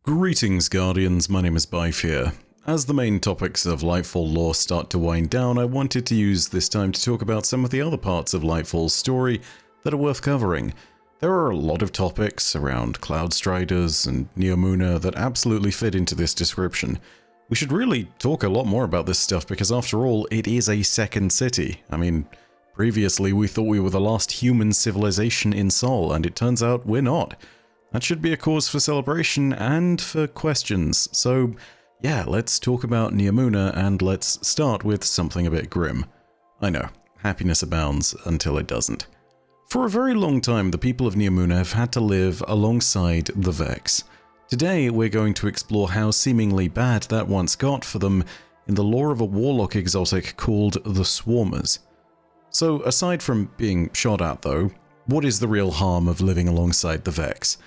Greetings, Guardians, my name is Bife here. As the main topics of Lightfall lore start to wind down, I wanted to use this time to talk about some of the other parts of Lightfall's story that are worth covering. There are a lot of topics around Cloudstriders and Neomuna that absolutely fit into this description. We should really talk a lot more about this stuff because after all, it is a second city. I mean, previously we thought we were the last human civilization in Sol, and it turns out we're not. That should be a cause for celebration and for questions. So, yeah, let's talk about Neomuna, and let's start with something a bit grim. I know, happiness abounds until it doesn't. For a very long time, the people of Neomuna have had to live alongside the Vex. Today, we're going to explore how seemingly bad that once got for them in the lore of a warlock exotic called the Swarmers. So, aside from being shot at though, what is the real harm of living alongside the Vex?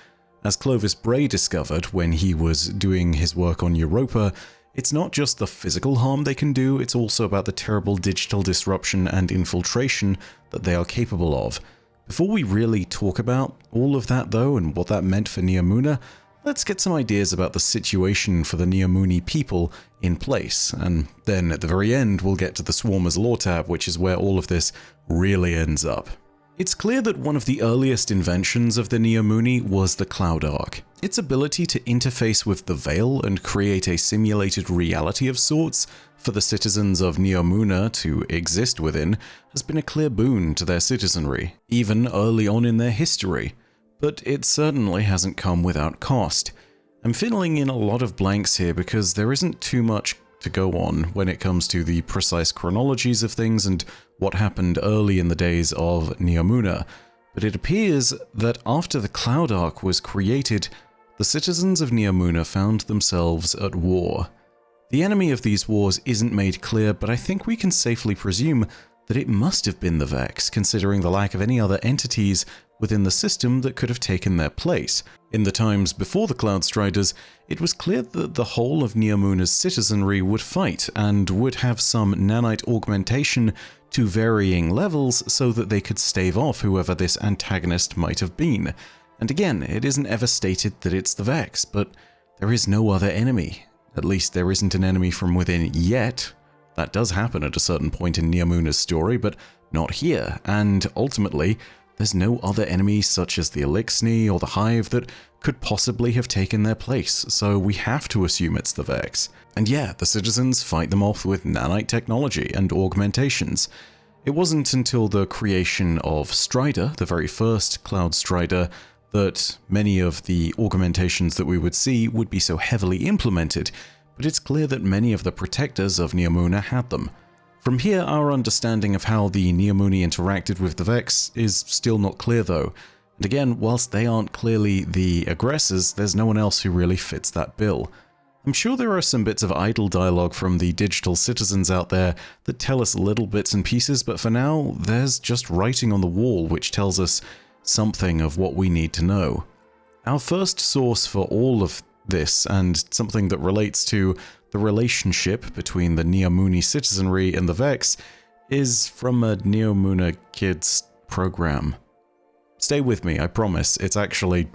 As Clovis Bray discovered when he was doing his work on Europa, it's not just the physical harm they can do, it's also about the terrible digital disruption and infiltration that they are capable of. Before we really talk about all of that though, and what that meant for Neomuna, let's get some ideas about the situation for the Neomuni people in place, and then at the very end we'll get to the Swarmers lore tab, which is where all of this really ends up. It's clear that one of the earliest inventions of the Neomuni was the Cloud Ark. Its ability to interface with the Veil and create a simulated reality of sorts for the citizens of Neomuna to exist within has been a clear boon to their citizenry, even early on in their history. But it certainly hasn't come without cost. I'm filling in a lot of blanks here because there isn't too much to go on when it comes to the precise chronologies of things and what happened early in the days of Neomuna, but it appears that after the Cloud Ark was created, the citizens of Neomuna found themselves at war. The enemy of these wars isn't made clear, but I think we can safely presume that it must have been the Vex, considering the lack of any other entities within the system that could have taken their place. In the times before the Cloudstriders, it was clear that the whole of Neomuna's citizenry would fight and would have some nanite augmentation to varying levels so that they could stave off whoever this antagonist might have been. And again, it isn't ever stated that it's the Vex, but there is no other enemy. At least there isn't an enemy from within yet. That does happen at a certain point in Neomuna's story, but not here, and ultimately, there's no other enemy such as the Elixni or the Hive that could possibly have taken their place, so we have to assume it's the Vex. And yeah, the citizens fight them off with nanite technology and augmentations. It wasn't until the creation of Strider, the very first Cloudstrider, that many of the augmentations that we would see would be so heavily implemented, but it's clear that many of the protectors of Neomuna had them. From here, our understanding of how the Neomuni interacted with the Vex is still not clear though, and again, whilst they aren't clearly the aggressors, there's no one else who really fits that bill. I'm sure there are some bits of idle dialogue from the digital citizens out there that tell us little bits and pieces, but for now, there's just writing on the wall which tells us something of what we need to know. Our first source for all of this, and something that relates to the relationship between the Neomuni citizenry and the Vex, is from a Neomuna Kids program. Stay with me, I promise. It's actually...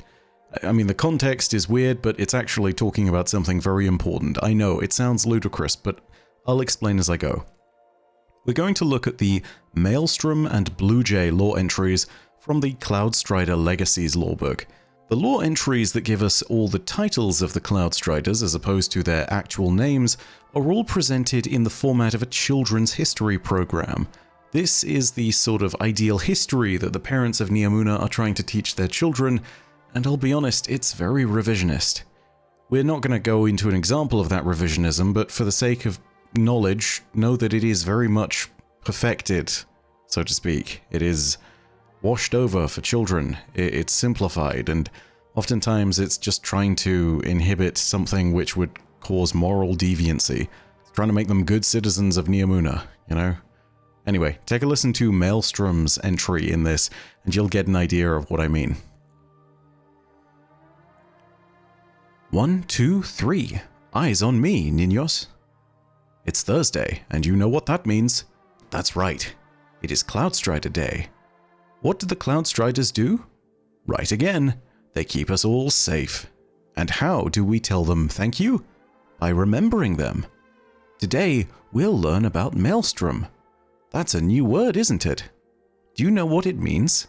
I mean, the context is weird, but it's actually talking about something very important. I know, it sounds ludicrous, but I'll explain as I go. We're going to look at the Maelstrom and Bluejay lore entries from the Cloudstrider Legacies lorebook. The lore entries that give us all the titles of the Cloudstriders as opposed to their actual names are all presented in the format of a children's history program. This is the sort of ideal history that the parents of Neomuna are trying to teach their children, and I'll be honest, it's very revisionist. We're not going to go into an example of that revisionism, but for the sake of knowledge, know that it is very much perfected, so to speak. It is washed over for children, it's simplified, and oftentimes it's just trying to inhibit something which would cause moral deviancy. It's trying to make them good citizens of Neomuna, you know? Anyway, take a listen to Maelstrom's entry in this, and you'll get an idea of what I mean. 1, 2, 3. Eyes on me, niños. It's Thursday, and you know what that means. That's right. It is Cloudstrider Day. What do the Cloudstriders do? Right again, they keep us all safe. And how do we tell them thank you? By remembering them. Today, we'll learn about maelstrom. That's a new word, isn't it? Do you know what it means?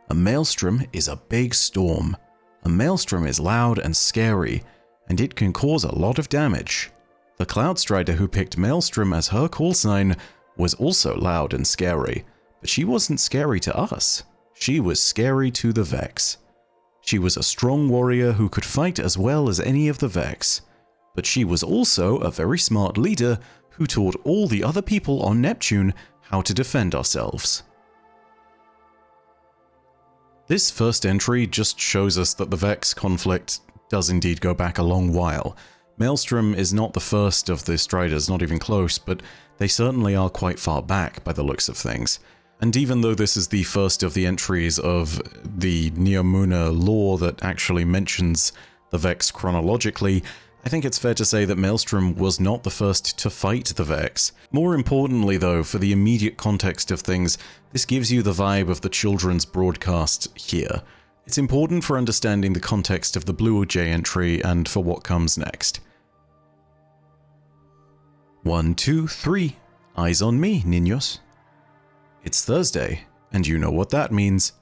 A maelstrom is a big storm. A maelstrom is loud and scary, and it can cause a lot of damage. The Cloudstrider who picked maelstrom as her call sign was also loud and scary, but she wasn't scary to us. She was scary to the Vex. She was a strong warrior who could fight as well as any of the Vex, but she was also a very smart leader who taught all the other people on Neptune how to defend ourselves. This first entry just shows us that the Vex conflict does indeed go back a long while. Maelstrom is not the first of the Striders, not even close, but they certainly are quite far back by the looks of things. And even though this is the first of the entries of the Neomuna lore that actually mentions the Vex chronologically, I think it's fair to say that Maelstrom was not the first to fight the Vex. More importantly though, for the immediate context of things, this gives you the vibe of the children's broadcast here. It's important for understanding the context of the Blue Jay entry and for what comes next. 1, 2, 3. Eyes on me, niños. It's Thursday, and you know what that means.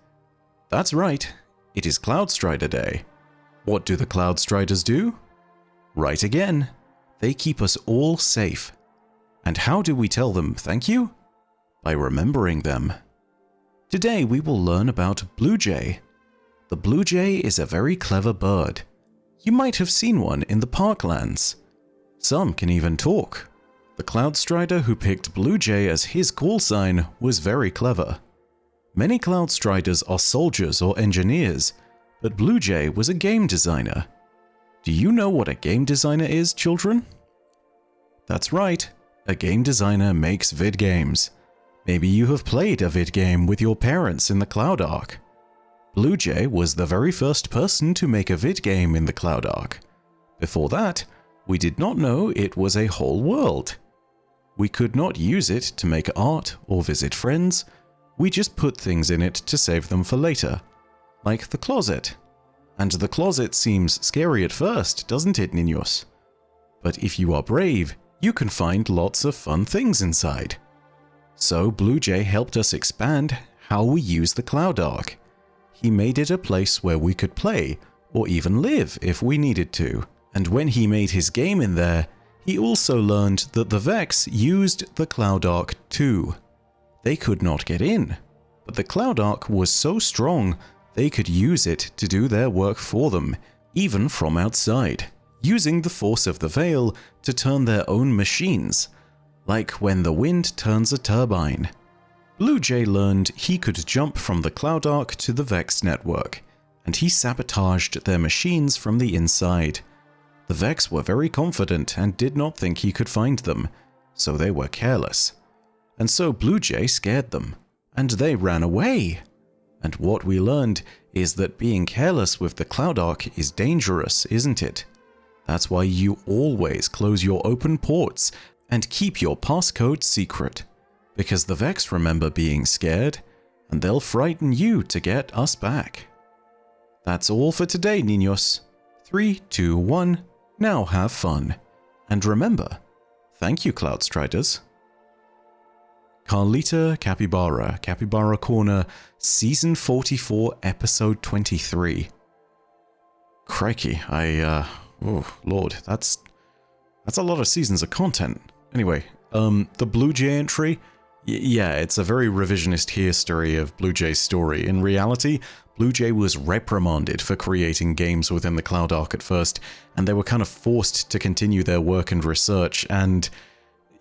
That's right, it is Cloudstrider Day. What do the Cloudstriders do? Right again, they keep us all safe. And how do we tell them thank you? By remembering them. Today we will learn about Blue Jay. The Blue Jay is a very clever bird. You might have seen one in the parklands. Some can even talk. The Cloudstrider who picked Blue Jay as his call sign was very clever. Many Cloudstriders are soldiers or engineers, but Blue Jay was a game designer. Do you know what a game designer is, children? That's right, a game designer makes vid games. Maybe you have played a vid game with your parents in the Cloud Ark. Blue Jay was the very first person to make a vid game in the Cloud Ark. Before that, we did not know it was a whole world. We could not use it to make art or visit friends. We just put things in it to save them for later. Like the closet. And the closet seems scary at first, doesn't it, niños? But if you are brave, you can find lots of fun things inside. So Blue Jay helped us expand how we use the Cloud Ark. He made it a place where we could play, or even live if we needed to. And when he made his game in there, he also learned that the Vex used the Cloud Ark too. They could not get in, but the Cloud Ark was so strong they could use it to do their work for them, even from outside, using the force of the Veil to turn their own machines, like when the wind turns a turbine. Blue Jay learned he could jump from the Cloud Ark to the Vex network, and he sabotaged their machines from the inside. The Vex were very confident and did not think he could find them, so they were careless. And so Blue Jay scared them, and they ran away. And what we learned is that being careless with the Cloud Ark is dangerous, isn't it? That's why you always close your open ports and keep your passcode secret, because the Vex remember being scared, and they'll frighten you to get us back. That's all for today, niños. 3, 2, 1. Now have fun. And remember, thank you, Cloudstriders. Carlita Capybara, Capybara Corner, Season 44, Episode 23. Crikey, oh, Lord, that's a lot of seasons of content. Anyway, the Blue Jay entry, yeah, it's a very revisionist history of Blue Jay's story. In reality, Blue Jay was reprimanded for creating games within the Cloud Ark at first, and they were kind of forced to continue their work and research, and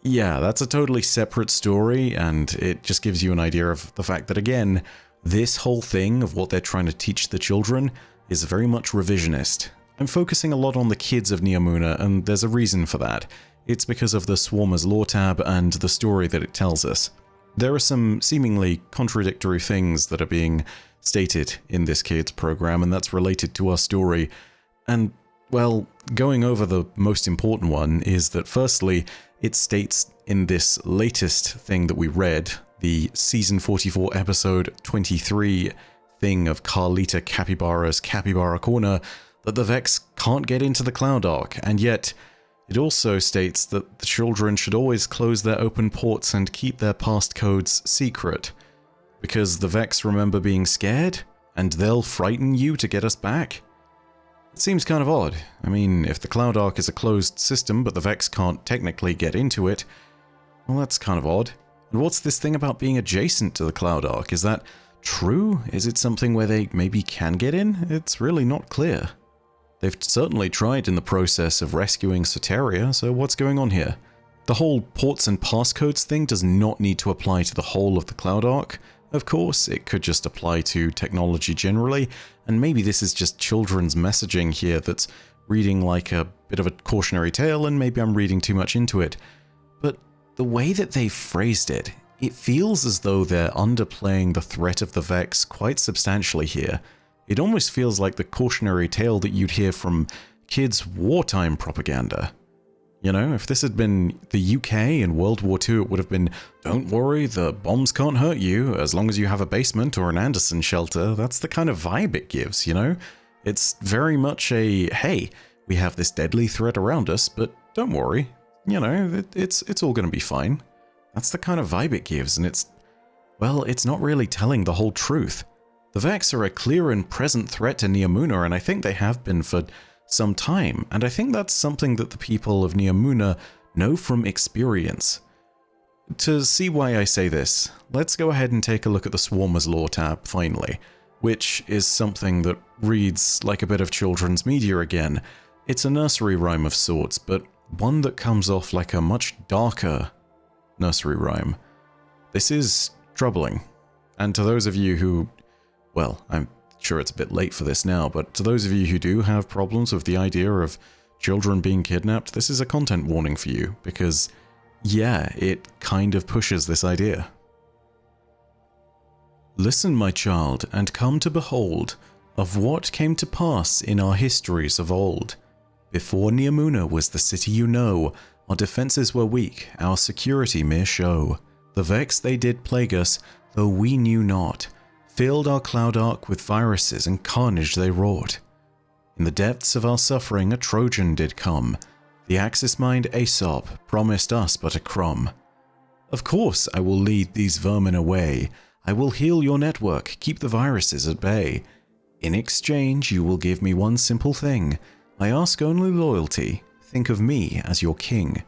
yeah, that's a totally separate story, and it just gives you an idea of the fact that, again, this whole thing of what they're trying to teach the children is very much revisionist. I'm focusing a lot on the kids of Neomuna, and there's a reason for that. It's because of the Swarmers lore tab and the story that it tells us. There are some seemingly contradictory things that are being stated in this kids program, and that's related to our story. And, well, going over the most important one is that firstly, it states in this latest thing that we read, the Season 44 Episode 23 thing of Carlita Capybara's Capybara Corner, that the Vex can't get into the Cloud Ark, and yet it also states that the children should always close their open ports and keep their passcodes secret, because the Vex remember being scared, and they'll frighten you to get us back? It seems kind of odd. I mean, if the Cloud Ark is a closed system, but the Vex can't technically get into it, well, that's kind of odd. And what's this thing about being adjacent to the Cloud Ark? Is that true? Is it something where they maybe can get in? It's really not clear. They've certainly tried in the process of rescuing Soteria, so what's going on here? The whole ports and passcodes thing does not need to apply to the whole of the Cloud Ark. Of course, it could just apply to technology generally, and maybe this is just children's messaging here that's reading like a bit of a cautionary tale, and maybe I'm reading too much into it. But the way that they've phrased it, it feels as though they're underplaying the threat of the Vex quite substantially here. It almost feels like the cautionary tale that you'd hear from kids' wartime propaganda. You know, if this had been the UK in World War II, it would have been, don't worry, the bombs can't hurt you as long as you have a basement or an Anderson shelter. That's the kind of vibe it gives, you know? It's very much a, hey, we have this deadly threat around us, but don't worry, you know, it's all going to be fine. That's the kind of vibe it gives, and it's not really telling the whole truth. The Vex are a clear and present threat to Neomuna, and I think they have been for some time, and I think that's something that the people of Neomuna know from experience. To see why I say this, let's go ahead and take a look at the Swarmer's Lore tab, finally, which is something that reads like a bit of children's media again. It's a nursery rhyme of sorts, but one that comes off like a much darker nursery rhyme. This is troubling, and to those of you who, well, I'm sure it's a bit late for this now, but to those of you who do have problems with the idea of children being kidnapped, this is a content warning for you, because, yeah, it kind of pushes this idea. Listen, my child, and come to behold of what came to pass in our histories of old. Before Neomuna was the city you know, our defences were weak, our security mere show. The Vex they did plague us, though we knew not, filled our Cloud Ark with viruses and carnage they wrought. In the depths of our suffering a Trojan did come, the Axis-mind Aesop promised us but a crumb. Of course I will lead these vermin away, I will heal your network, keep the viruses at bay. In exchange you will give me one simple thing, I ask only loyalty, think of me as your king.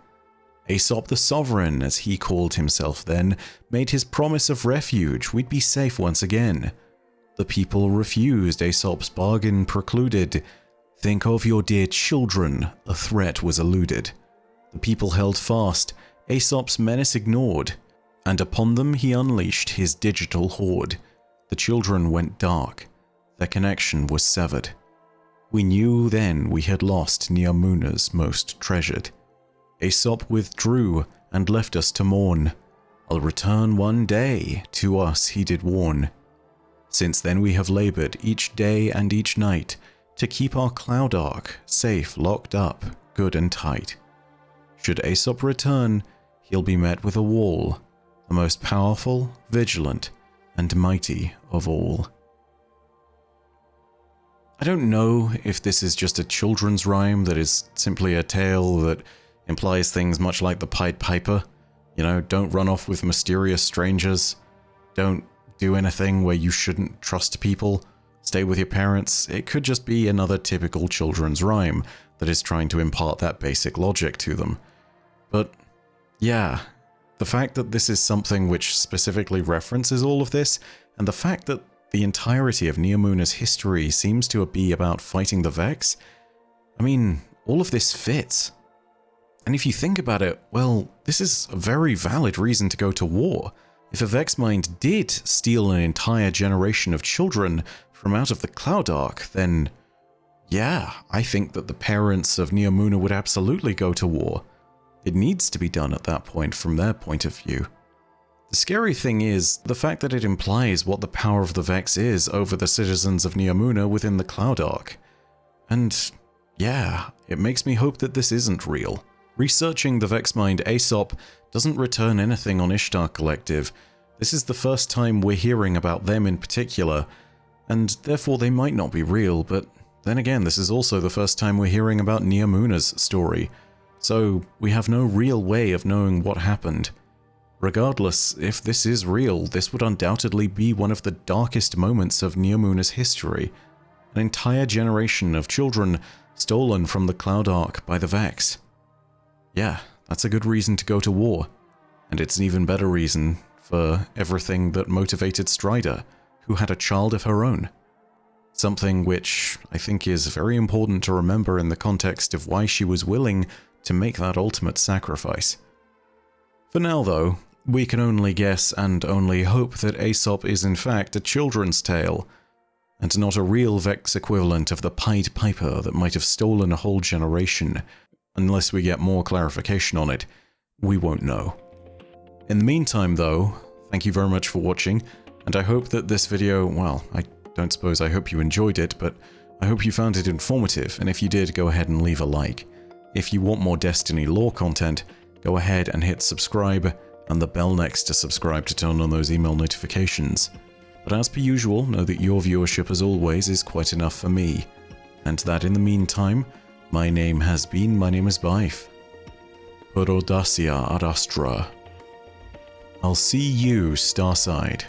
Aesop the Sovereign, as he called himself then, made his promise of refuge, we'd be safe once again. The people refused, Aesop's bargain precluded. Think of your dear children, a threat was eluded. The people held fast, Aesop's menace ignored, and upon them he unleashed his digital horde. The children went dark, their connection was severed. We knew then we had lost Neomuna's most treasured. Aesop withdrew and left us to mourn. I'll return one day, to us he did warn. Since then we have laboured each day and each night to keep our Cloud Ark safe, locked up, good and tight. Should Aesop return, he'll be met with a wall, the most powerful, vigilant, and mighty of all. I don't know if this is just a children's rhyme that is simply a tale that implies things much like the Pied Piper. You know, don't run off with mysterious strangers. Don't do anything where you shouldn't trust people. Stay with your parents. It could just be another typical children's rhyme that is trying to impart that basic logic to them. But, yeah, the fact that this is something which specifically references all of this, and the fact that the entirety of Neomuna's history seems to be about fighting the Vex, I mean, all of this fits. And if you think about it, well, this is a very valid reason to go to war. If a Vexmind did steal an entire generation of children from out of the Cloud Ark, then yeah, I think that the parents of Neomuna would absolutely go to war. It needs to be done at that point from their point of view. The scary thing is the fact that it implies what the power of the Vex is over the citizens of Neomuna within the Cloud Ark. And yeah, it makes me hope that this isn't real. Researching the Vexmind Aesop doesn't return anything on Ishtar Collective. This is the first time we're hearing about them in particular, and therefore they might not be real, but then again, this is also the first time we're hearing about Neomuna's story, so we have no real way of knowing what happened. Regardless, if this is real, this would undoubtedly be one of the darkest moments of Neomuna's history. An entire generation of children stolen from the Cloud Ark by the Vex. Yeah, that's a good reason to go to war. And it's an even better reason for everything that motivated Strider, who had a child of her own. Something which I think is very important to remember in the context of why she was willing to make that ultimate sacrifice. For now though, we can only guess and only hope that Aesop is in fact a children's tale, and not a real Vex equivalent of the Pied Piper that might have stolen a whole generation. Unless we get more clarification on it, we won't know. In the meantime though, thank you very much for watching, and I hope that this video, well, I don't suppose I hope you enjoyed it, but I hope you found it informative, and if you did, go ahead and leave a like. If you want more Destiny lore content, go ahead and hit subscribe, and the bell next to subscribe to turn on those email notifications. But as per usual, know that your viewership as always is quite enough for me, and that in the meantime, my name is Bife. Per audacia ad astra. I'll see you, Starside.